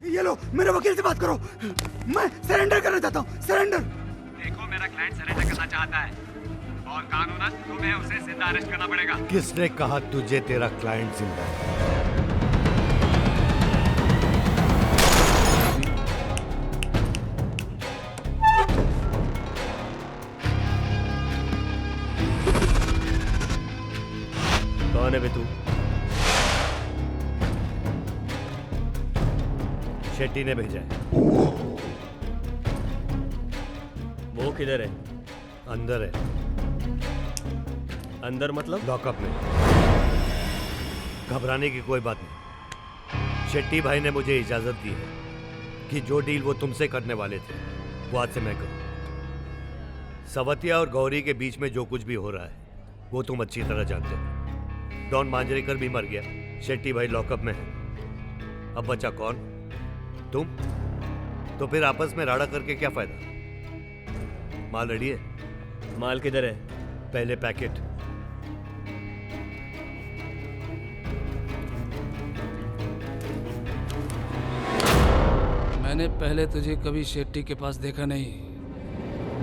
ये लो, मेरे वकील से बात करो। मैं सरेंडर करना चाहता हूँ। सरेंडर। देखो, मेरा क्लाइंट सरेंडर करना चाहता है और कानूनन तुम्हें उसे जिंदा अरेस्ट करना पड़ेगा। किसने कहा तुझे तेरा क्लाइंट जिंदा है? कौन है बे तू? शेट्टी ने भेजा है। वो किधर है? अंदर है। अंदर मतलब? लॉकअप में। घबराने की कोई बात नहीं। शेट्टी भाई ने मुझे इजाजत दी है कि जो डील वो तुमसे करने वाले थे वो आज से मैं करूं। सवतिया और गौरी के बीच में जो कुछ भी हो रहा है वो तुम अच्छी तरह जानते हो। डॉन मांजरेकर भी मर गया, शेट्टी भाई लॉकअप में है। अब बचा कौन? तुम। तो फिर आपस में राड़ा करके क्या फायदा? माल रेडी है? माल किधर है? पहले पैकेट। मैंने पहले तुझे कभी शेट्टी के पास देखा नहीं।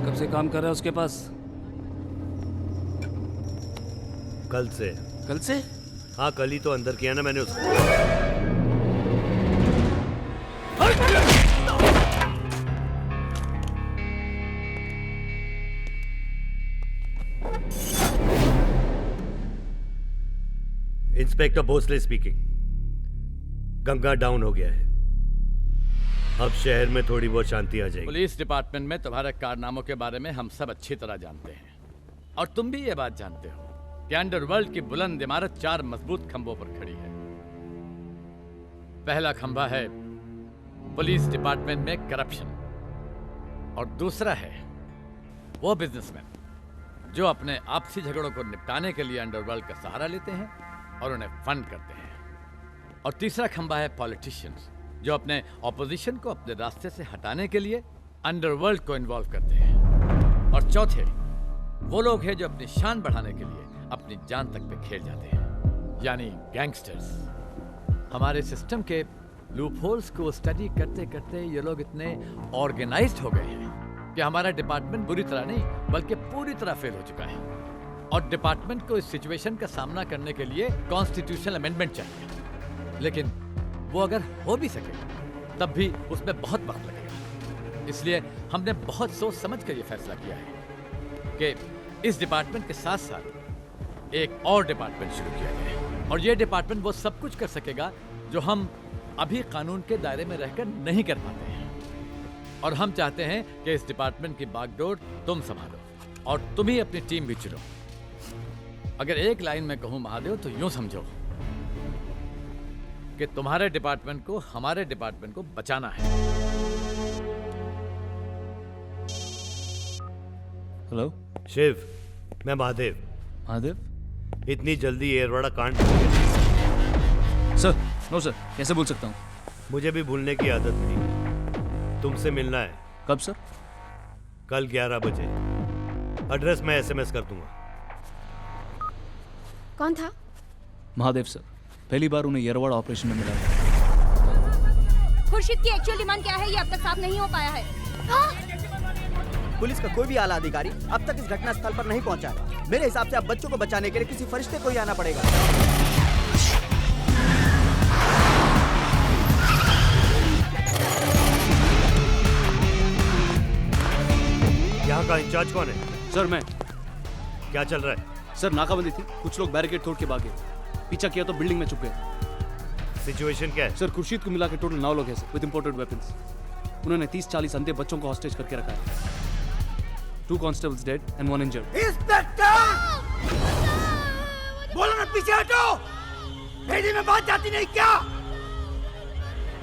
कब से काम कर रहा है उसके पास? कल से। कल से? हाँ, कल ही तो अंदर किया ना मैंने उसको। Inspector Bhosle speaking. Ganga down हो गया है। अब शहर में थोड़ी बहुत शांति आ जाएगी। पुलिस डिपार्टमेंट में तुम्हारे कारनामों के बारे में हम सब अच्छी तरह जानते हैं और तुम भी ये बात जानते हो कि अंडरवर्ल्ड की बुलंद इमारत 4 मजबूत खंभों पर खड़ी है। पहला खंभा है पुलिस डिपार्टमेंट में करप्शन और दूसरा है वो बिजनेसमैन जो अपने आपसी झगड़ों को निपटाने के लिए अंडरवर्ल्ड का सहारा लेते हैं और उन्हें फंड करते हैं। और तीसरा खंभा है पॉलिटिशियंस जो अपने ऑपोजिशन को अपने रास्ते से हटाने के लिए अंडरवर्ल्ड को इन्वॉल्व करते हैं। और चौथे वो लोग हैं जो अपनी शान बढ़ाने के लिए अपनी जान तक पे खेल जाते हैं, यानी गैंगस्टर्स। हमारे सिस्टम के लूपहोल्स को स्टडी करते करते ये लोग इतने ऑर्गेनाइज्ड हो गए हैं कि हमारा डिपार्टमेंट बुरी तरह नहीं बल्कि पूरी तरह फेल हो चुका है। और डिपार्टमेंट को इस सिचुएशन का सामना करने के लिए कॉन्स्टिट्यूशनल अमेंडमेंट चाहिए, लेकिन वो अगर हो भी सके तब भी उसमें बहुत वक्त लगेगा। इसलिए हमने बहुत सोच समझ कर ये फैसला किया है कि इस डिपार्टमेंट के साथ साथ एक और डिपार्टमेंट शुरू किया जाए। और ये डिपार्टमेंट वो सब कुछ कर सकेगा जो हम अभी कानून के दायरे में रहकर नहीं कर पाते हैं। और हम चाहते हैं कि इस डिपार्टमेंट की बागडोर तुम संभालो और तुम ही अपनी टीम भी चुनो। अगर एक लाइन में कहूं महादेव तो यूं समझो कि तुम्हारे डिपार्टमेंट को हमारे डिपार्टमेंट को बचाना है। हेलो शिव, मैं महादेव। महादेव? इतनी जल्दी एयरवाड़ा कांड? सर, नो सर, कैसे बोल सकता हूँ? मुझे भी भूलने की आदत नहीं। तुमसे मिलना है। कब सर? कल 11 बजे। एड्रेस मैं SMS कर दूंगा। कौन था? महादेव सर, पहली बार उन्हें येरवाड़ा ऑपरेशन में मिला। खुर्शीद की एक्चुअल डिमांड क्या है ये अब तक साफ नहीं हो पाया है। पुलिस का कोई भी आला अधिकारी अब तक इस घटना स्थल पर नहीं पहुंचा है। मेरे हिसाब से अब बच्चों को बचाने के लिए किसी फरिश्ते को ही आना पड़ेगा। यहाँ का इंचार्ज कौन है? सर मैं। क्या चल रहा है? सर नाकाबंदी थी, कुछ लोग बैरिकेड तोड़ के भागे, पीछा किया तो बिल्डिंग में छुप गए। सिचुएशन क्या है? सर खुर्शीद को मिला के टोटल 9 लोग हैं सर, विद इंपोर्टेड वेपन्स। उन्होंने 30-40 अंधे बच्चों को हॉस्टेज करके रखा है। 2 constables dead and 1 injured. Inspector! बोलो ना, पीछे हटो। भेजी में बात जाती नहीं क्या?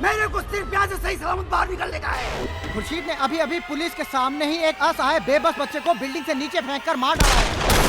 मेरे को सिर्फ यहाँ से सही सलामत बाहर निकलने का है। खुर्शीद ने अभी अभी पुलिस के सामने ही एक असहाय बेबस बच्चे को बिल्डिंग से नीचे फेंककर मार डाला है।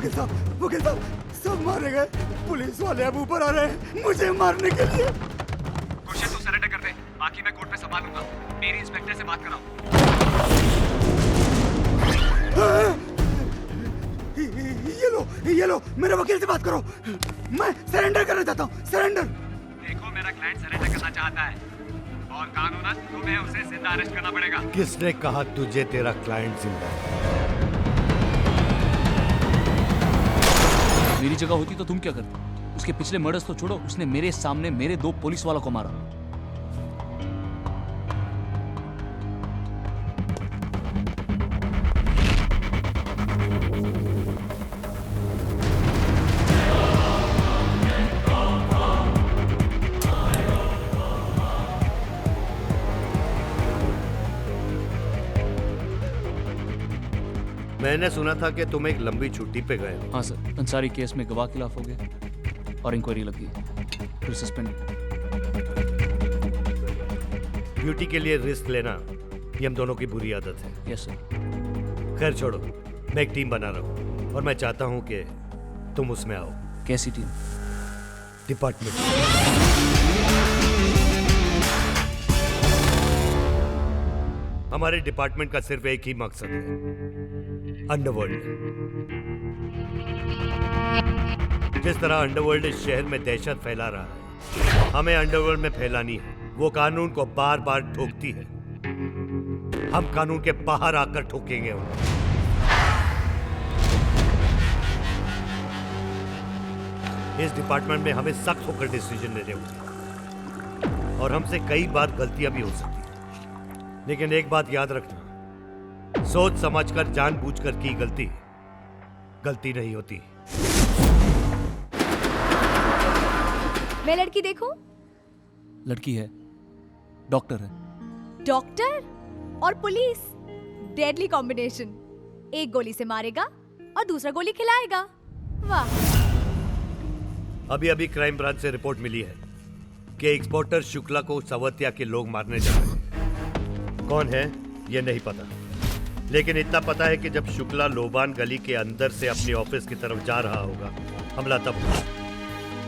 वकील साहब सब मारे गए। पुलिस वाले अब ऊपर आ रहे हैं मुझे मारने के लिए। खुर्शीद तू सरेंडर कर दे, बाकी मैं कोर्ट में संभालूंगा। मेरी इंस्पेक्टर से बात कराओ। ये लो मेरे वकील से बात करो। मैं सरेंडर करना चाहता हूँ, सरेंडर। देखो मेरा क्लाइंट सरेंडर करना चाहता है और कानूनन तुम्हें उसे जिंदा अरेस्ट करना पड़ेगा। किसने कहा तुझे तेरा क्लाइंट जिंदा है? मेरी जगह होती तो तुम क्या करते? उसके पिछले मर्डर्स तो छोड़ो, उसने मेरे सामने मेरे 2 पुलिस वालों को मारा। मैंने सुना था कि तुम एक लंबी छुट्टी पे गए हो। हाँ सर, अंसारी केस में गवाह खिलाफ हो गए और इंक्वायरी लग गई, फिर सस्पेंड। ड्यूटी के लिए रिस्क लेना ये हम दोनों की बुरी आदत है। Yes sir. खैर छोड़ो, मैं एक टीम बना रहा हूँ और मैं चाहता हूँ कि तुम उसमें आओ। कैसी टीम? डिपार्टमेंट। हमारे डिपार्टमेंट का सिर्फ एक ही मकसद है, अंडरवर्ल्ड। जिस तरह अंडरवर्ल्ड इस शहर में दहशत फैला रहा है, हमें अंडरवर्ल्ड में फैलानी है। वो कानून को बार बार ठोकती है, हम कानून के बाहर आकर ठोकेंगे उन्हें। इस डिपार्टमेंट में हमें सख्त होकर डिसीजन लेने होंगे और हमसे कई बार गलतियां भी हो सकती हैं। लेकिन एक बात याद रखना, सोच समझकर जानबूझकर की गलती गलती नहीं होती। मैं लड़की देखूं? लड़की है, डॉक्टर है। डॉक्टर और पुलिस, डेडली कॉम्बिनेशन। एक गोली से मारेगा और दूसरा गोली खिलाएगा। वाह। अभी अभी क्राइम ब्रांच से रिपोर्ट मिली है कि एक्सपोर्टर शुक्ला को सवतिया के लोग मारने जा रहे हैं। कौन है ये नहीं पता, लेकिन इतना पता है कि जब शुक्ला लोबान गली के अंदर से अपने ऑफिस की तरफ जा रहा होगा, हमला तब हुआ।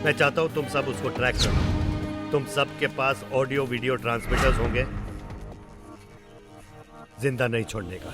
मैं चाहता हूं तुम सब उसको ट्रैक करो। तुम सब के पास ऑडियो वीडियो ट्रांसमीटर्स होंगे, जिंदा नहीं छोड़ने का।